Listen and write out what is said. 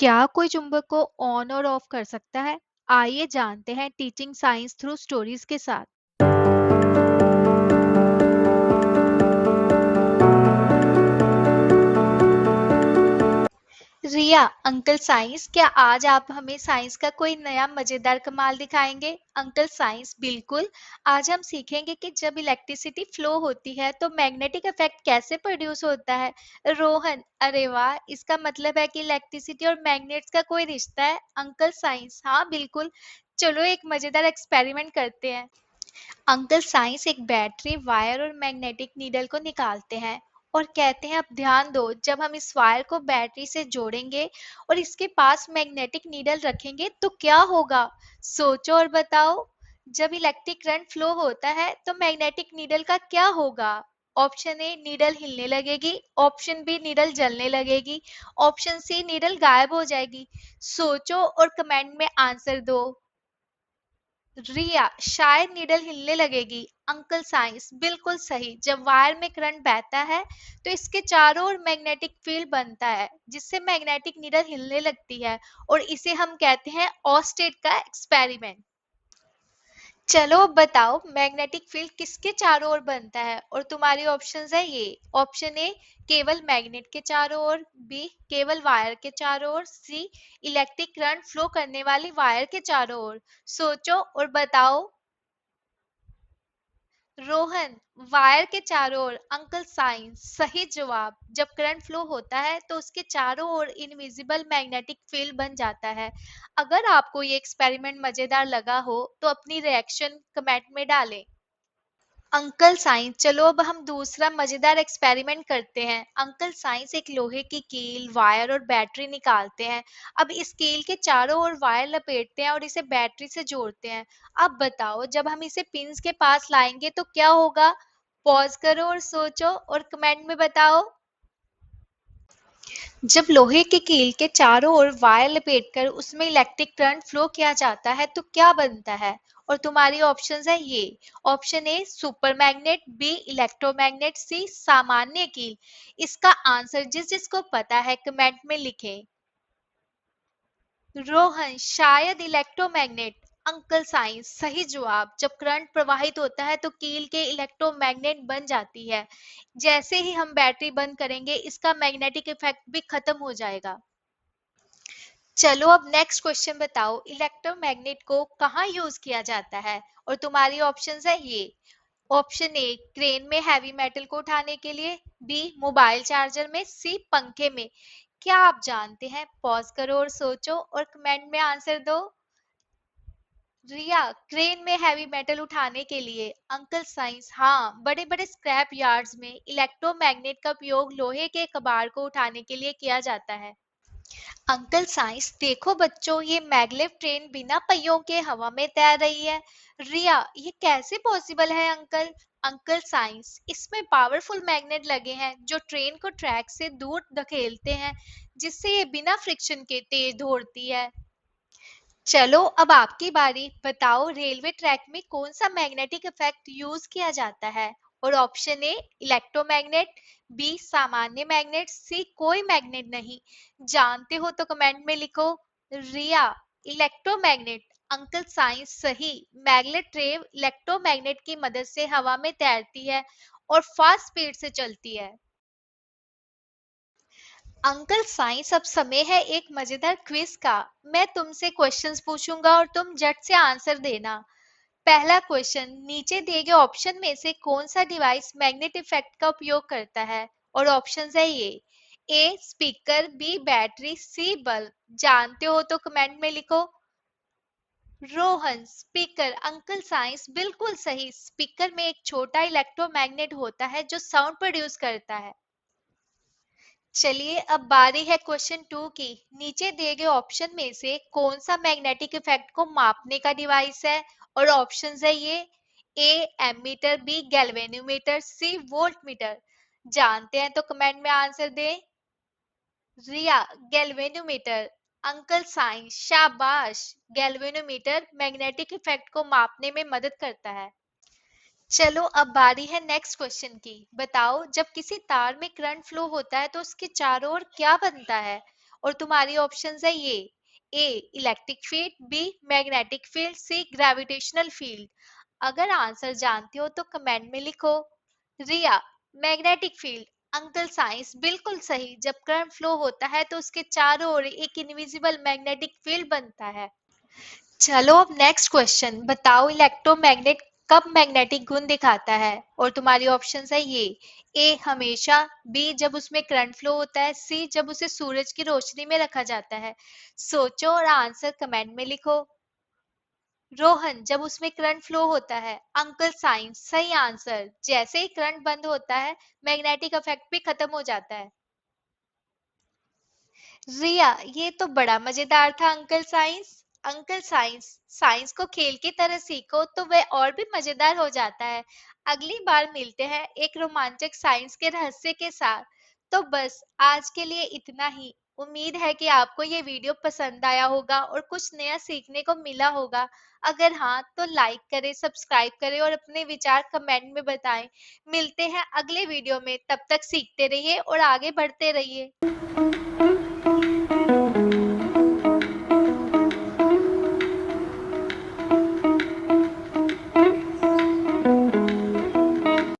क्या कोई चुंबक को ऑन और ऑफ कर सकता है? आइए जानते हैं टीचिंग साइंस थ्रू स्टोरीज के साथ। रिया, अंकल साइंस, क्या आज आप हमें साइंस का कोई नया मजेदार कमाल दिखाएंगे? अंकल साइंस, बिल्कुल। आज हम सीखेंगे कि जब इलेक्ट्रिसिटी फ्लो होती है तो मैग्नेटिक इफेक्ट कैसे प्रोड्यूस होता है। रोहन, अरे वाह, इसका मतलब है कि इलेक्ट्रिसिटी और मैग्नेट्स का कोई रिश्ता है। अंकल साइंस, हाँ बिल्कुल। चलो एक मजेदार एक्सपेरिमेंट करते हैं। अंकल साइंस एक बैटरी, वायर और मैग्नेटिक नीडल को निकालते हैं और कहते हैं, अब ध्यान दो, जब हम इस वायर को बैटरी से जोड़ेंगे और इसके पास मैग्नेटिक नीडल रखेंगे तो क्या होगा? सोचो और बताओ। जब इलेक्ट्रिक करंट फ्लो होता है तो मैग्नेटिक नीडल का क्या होगा? ऑप्शन ए, नीडल हिलने लगेगी। ऑप्शन बी, नीडल जलने लगेगी। ऑप्शन सी, नीडल गायब हो जाएगी। सोचो और कमेंट में आंसर दो। रिया, शायद नीडल हिलने लगेगी। अंकल साइंस, बिल्कुल सही। जब वायर में करंट बहता है तो इसके चारों ओर मैग्नेटिक फील्ड बनता है जिससे मैग्नेटिक नीडल हिलने लगती है और इसे हम कहते हैं ऑस्टेट का एक्सपेरिमेंट। चलो अब बताओ, मैग्नेटिक फील्ड किसके चारों ओर बनता है? और तुम्हारी ऑप्शंस है ये। ऑप्शन ए, केवल मैग्नेट के चारों ओर। बी, केवल वायर के चारों ओर। सी, इलेक्ट्रिक करंट फ्लो करने वाली वायर के चारों ओर। सोचो और बताओ। रोहन, वायर के चारों ओर। अंकल साइंस, सही जवाब। जब करंट फ्लो होता है तो उसके चारों ओर इनविजिबल मैग्नेटिक फील्ड बन जाता है। अगर आपको ये एक्सपेरिमेंट मजेदार लगा हो तो अपनी रिएक्शन कमेंट में डालें। अंकल साइंस, चलो अब हम दूसरा मजेदार एक्सपेरिमेंट करते हैं। अंकल साइंस एक लोहे की कील, वायर और बैटरी निकालते हैं। अब इस कील के चारों ओर वायर लपेटते हैं और इसे बैटरी से जोड़ते हैं। अब बताओ, जब हम इसे पिंस के पास लाएंगे तो क्या होगा? पॉज करो और सोचो और कमेंट में बताओ। जब लोहे की कील के चारों ओर वायर लपेटकर उसमें इलेक्ट्रिक करंट फ्लो किया जाता है तो क्या बनता है? और तुम्हारी ऑप्शंस है ये। Option A, super magnet. B, electromagnet. C, सामान्य कील। इसका आंसर जिस जिसको पता है कमेंट में लिखे। रोहन, शायद इलेक्ट्रोमैग्नेट। अंकल साइंस, सही जवाब। जब करंट प्रवाहित होता है तो कील के इलेक्ट्रोमैग्नेट बन जाती है। जैसे ही हम बैटरी बंद करेंगे इसका मैग्नेटिक इफेक्ट भी खत्म हो जाएगा। चलो अब नेक्स्ट क्वेश्चन बताओ, इलेक्ट्रोमैग्नेट को कहाँ यूज किया जाता है? और तुम्हारी ऑप्शंस है ये। ऑप्शन ए, क्रेन में हैवी मेटल को उठाने के लिए। बी, मोबाइल चार्जर में। सी, पंखे में। क्या आप जानते हैं? पॉज करो और सोचो और कमेंट में आंसर दो। रिया, क्रेन में हैवी मेटल उठाने के लिए। अंकल साइंस, हाँ, बड़े बड़े स्क्रैप यार्ड्स में इलेक्ट्रोमैग्नेट का उपयोग लोहे के कबाड़ को उठाने के लिए किया जाता है। अंकल साइंस, देखो बच्चों, ये मैगलेव ट्रेन बिना पहियों के हवा में तैर रही है। रिया, ये कैसे पॉसिबल है अंकल? अंकल साइंस, इसमें पावरफुल मैग्नेट लगे हैं जो ट्रेन को ट्रैक से दूर धकेलते हैं जिससे ये बिना फ्रिक्शन के तेज दौड़ती है। चलो अब आपकी बारी। बताओ, रेलवे ट्रैक में कौन सा मैग्नेटिक इफेक्ट यूज किया जाता है? और ऑप्शन ए, इलेक्ट्रोमैग्नेट। बी, सामान्य मैग्नेट। सी, कोई मैग्नेट नहीं। जानते हो तो कमेंट में लिखो। रिया, इलेक्ट्रोमैग्नेट। अंकल साइंस, सही। मैग्नेट ट्रेन इलेक्ट्रोमैग्नेट की मदद से हवा में तैरती है और फास्ट स्पीड से चलती है। अंकल साइंस, अब समय है एक मजेदार क्विज का। मैं तुमसे क्वेश्चंस पूछूंगा और तुम झट से आंसर देना। पहला क्वेश्चन, नीचे दिए गए ऑप्शन में से कौन सा डिवाइस मैग्नेट इफेक्ट का उपयोग करता है? और ऑप्शंस है ये। A, speaker. B, battery. C, bulb. जानते हो तो कमेंट में लिखो। रोहन, स्पीकर। अंकल साइंस, बिल्कुल सही। स्पीकर में एक छोटा इलेक्ट्रोमैग्नेट होता है जो साउंड प्रोड्यूस करता है। चलिए अब बारी है क्वेश्चन टू की। नीचे दिए गए ऑप्शन में से कौन सा मैग्नेटिक इफेक्ट को मापने का डिवाइस है? और ऑप्शंस है ये। A, ammeter. B, galvanometer. C, volt meter. जानते हैं तो कमेंट में आंसर दें। रिया, गैल्वेनोमीटर। अंकल साइंस, शाबाश। गैल्वेनोमीटर मैग्नेटिक इफेक्ट को मापने में मदद करता है। चलो अब बारी है नेक्स्ट क्वेश्चन की। बताओ, जब किसी तार में करंट फ्लो होता है तो उसके चारों ओर क्या बनता है? और तुम्हारी ऑप्शंस है ये: A electric field, B magnetic field, C gravitational field. अगर आंसर जानते हो तो कमेंट में लिखो। Riya, magnetic field. Uncle science बिल्कुल सही। जब करंट फ्लो होता है तो उसके चारों ओर एक इनविजिबल मैग्नेटिक फील्ड बनता है। चलो अब नेक्स्ट क्वेश्चन बताओ, इलेक्ट्रोमैग्नेट कब मैग्नेटिक गुण दिखाता है? और तुम्हारी ऑप्शंस है ये: ए हमेशा, बी जब उसमें करंट फ्लो होता है, सी जब उसे सूरज की रोशनी में रखा जाता है। सोचो और आंसर कमेंट में लिखो। रोहन, जब उसमें करंट फ्लो होता है। अंकल साइंस सही आंसर। जैसे ही करंट बंद होता है मैग्नेटिक इफेक्ट भी खत्म हो जाता है। रिया, ये तो बड़ा मजेदार था uncle science. Uncle science, science को खेल की तरह सीखो तो वह और भी मजेदार हो जाता है। अगली बार मिलते हैं एक रोमांचक साइंस के रहस्य के साथ। तो बस आज के लिए इतना ही। उम्मीद है कि आपको ये वीडियो पसंद आया होगा और कुछ नया सीखने को मिला होगा। अगर हाँ तो लाइक करें, सब्सक्राइब करें और अपने विचार कमेंट में बताएं। मिलते हैं अगले वीडियो में, तब तक सीखते रहिए और आगे बढ़ते रहिए।